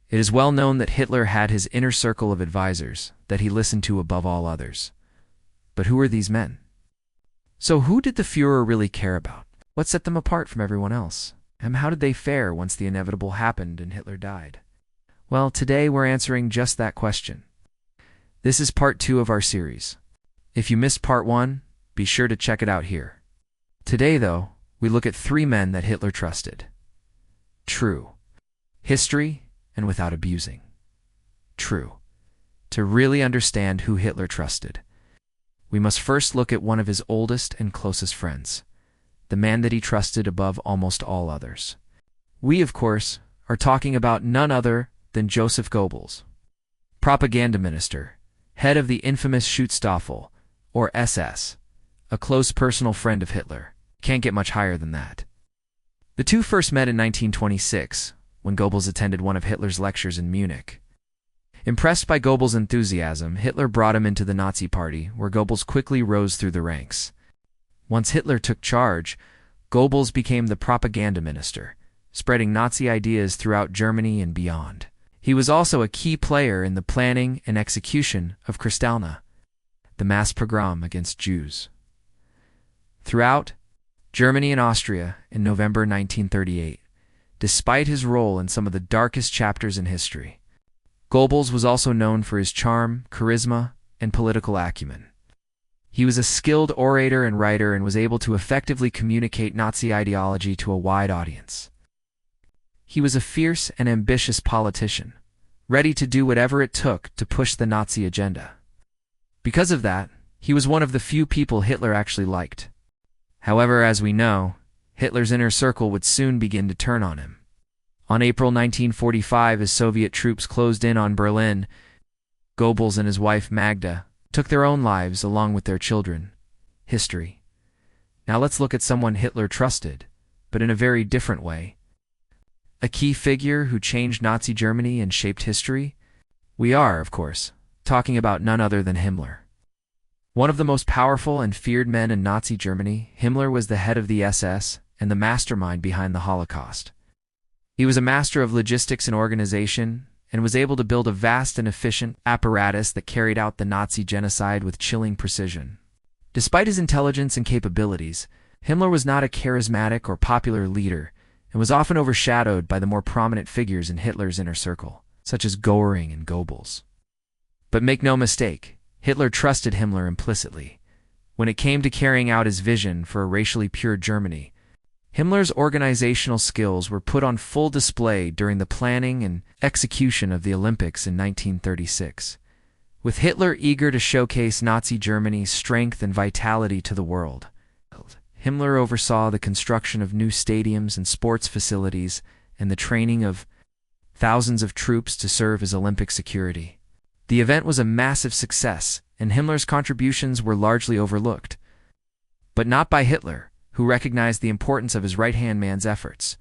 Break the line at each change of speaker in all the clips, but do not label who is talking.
It is well known that Hitler had his inner circle of advisors that he listened to above all others. But who were these men? So who did the Führer really care about? What set them apart from everyone else? And how did they fare once the inevitable happened and Hitler died? Well, today we're answering just that question. This is part 2 of our series. If you missed part 1, be sure to check it out here. Today, though, we look at 3 men that Hitler trusted. True. History, and without abusing. True. To really understand who Hitler trusted, we must first look at one of his oldest and closest friends, the man that he trusted above almost all others. We, of course, are talking about none other than Joseph Goebbels, propaganda minister, head of the infamous Schutzstaffel, or SS, a close personal friend of Hitler. Can't get much higher than that. The two first met in 1926, when Goebbels attended one of Hitler's lectures in Munich. Impressed by Goebbels' enthusiasm, Hitler brought him into the Nazi Party, where Goebbels quickly rose through the ranks. Once Hitler took charge, Goebbels became the propaganda minister, spreading Nazi ideas throughout Germany and beyond. He was also a key player in the planning and execution of Kristallnacht, the mass pogrom against Jews. Throughout Germany and Austria in November 1938, despite his role in some of the darkest chapters in history, Goebbels was also known for his charm, charisma, and political acumen. He was a skilled orator and writer and was able to effectively communicate Nazi ideology to a wide audience. He was a fierce and ambitious politician, ready to do whatever it took to push the Nazi agenda. Because of that, he was one of the few people Hitler actually liked. However, as we know, Hitler's inner circle would soon begin to turn on him. On April 1945, as Soviet troops closed in on Berlin, Goebbels and his wife Magda took their own lives along with their children. History. Now let's look at someone Hitler trusted, but in a very different way. A key figure who changed Nazi Germany and shaped history? We are, of course, talking about none other than Himmler. One of the most powerful and feared men in Nazi Germany, Himmler was the head of the SS and the mastermind behind the Holocaust. He was a master of logistics and organization, and was able to build a vast and efficient apparatus that carried out the Nazi genocide with chilling precision. Despite his intelligence and capabilities, Himmler was not a charismatic or popular leader, and was often overshadowed by the more prominent figures in Hitler's inner circle, such as Göring and Goebbels. But make no mistake, Hitler trusted Himmler implicitly. When it came to carrying out his vision for a racially pure Germany, Himmler's organizational skills were put on full display during the planning and execution of the Olympics in 1936. With Hitler eager to showcase Nazi Germany's strength and vitality to the world, Himmler oversaw the construction of new stadiums and sports facilities and the training of thousands of troops to serve as Olympic security. The event was a massive success, and Himmler's contributions were largely overlooked. But not by Hitler, who recognized the importance of his right-hand man's efforts.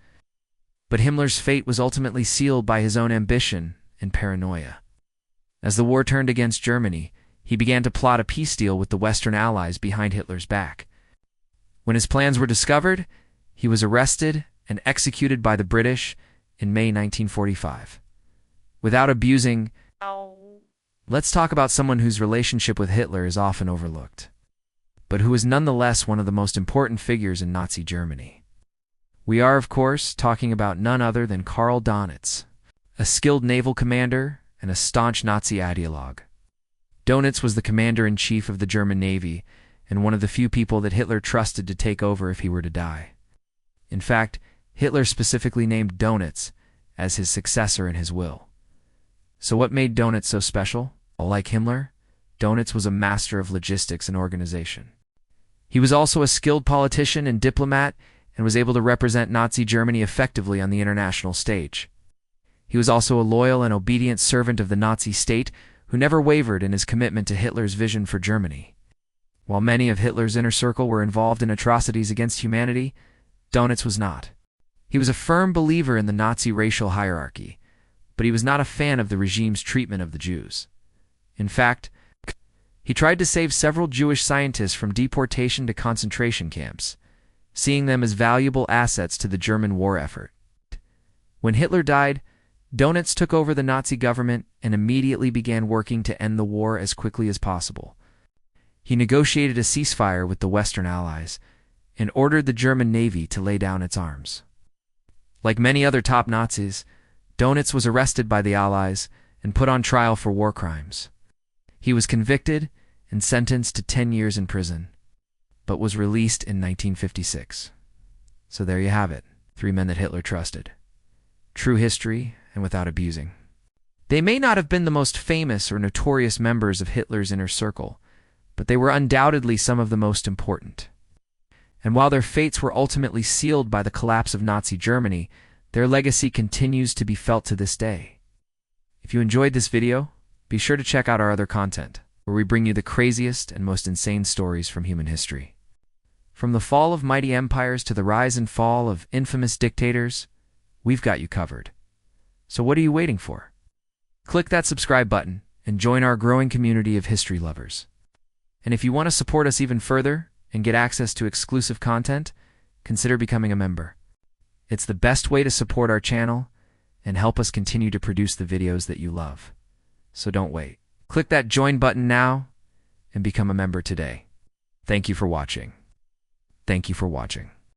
But Himmler's fate was ultimately sealed by his own ambition and paranoia. As the war turned against Germany, he began to plot a peace deal with the Western Allies behind Hitler's back. When his plans were discovered, he was arrested and executed by the British in May 1945. Without abusing, let's talk about someone whose relationship with Hitler is often overlooked, but who is nonetheless one of the most important figures in Nazi Germany. We are, of course, talking about none other than Karl Donitz, a skilled naval commander and a staunch Nazi ideologue. Donitz was the commander-in-chief of the German Navy and one of the few people that Hitler trusted to take over if he were to die. In fact, Hitler specifically named Donitz as his successor in his will. So what made Donitz so special? Like Himmler, Donitz was a master of logistics and organization. He was also a skilled politician and diplomat and was able to represent Nazi Germany effectively on the international stage. He was also a loyal and obedient servant of the Nazi state who never wavered in his commitment to Hitler's vision for Germany. While many of Hitler's inner circle were involved in atrocities against humanity, Donitz was not. He was a firm believer in the Nazi racial hierarchy, but he was not a fan of the regime's treatment of the Jews. In fact, he tried to save several Jewish scientists from deportation to concentration camps, seeing them as valuable assets to the German war effort. When Hitler died, Donitz took over the Nazi government and immediately began working to end the war as quickly as possible. He negotiated a ceasefire with the Western Allies and ordered the German Navy to lay down its arms. Like many other top Nazis, Donitz was arrested by the Allies and put on trial for war crimes. He was convicted and sentenced to 10 years in prison, but was released in 1956. So there you have it, 3 men that Hitler trusted. True history and without abusing. They may not have been the most famous or notorious members of Hitler's inner circle, but they were undoubtedly some of the most important. And while their fates were ultimately sealed by the collapse of Nazi Germany, their legacy continues to be felt to this day. If you enjoyed this video, be sure to check out our other content, where we bring you the craziest and most insane stories from human history. From the fall of mighty empires to the rise and fall of infamous dictators, we've got you covered. So what are you waiting for? Click that subscribe button and join our growing community of history lovers. And if you want to support us even further and get access to exclusive content, consider becoming a member. It's the best way to support our channel and help us continue to produce the videos that you love. So don't wait. Click that join button now and become a member today. Thank you for watching. Thank you for watching.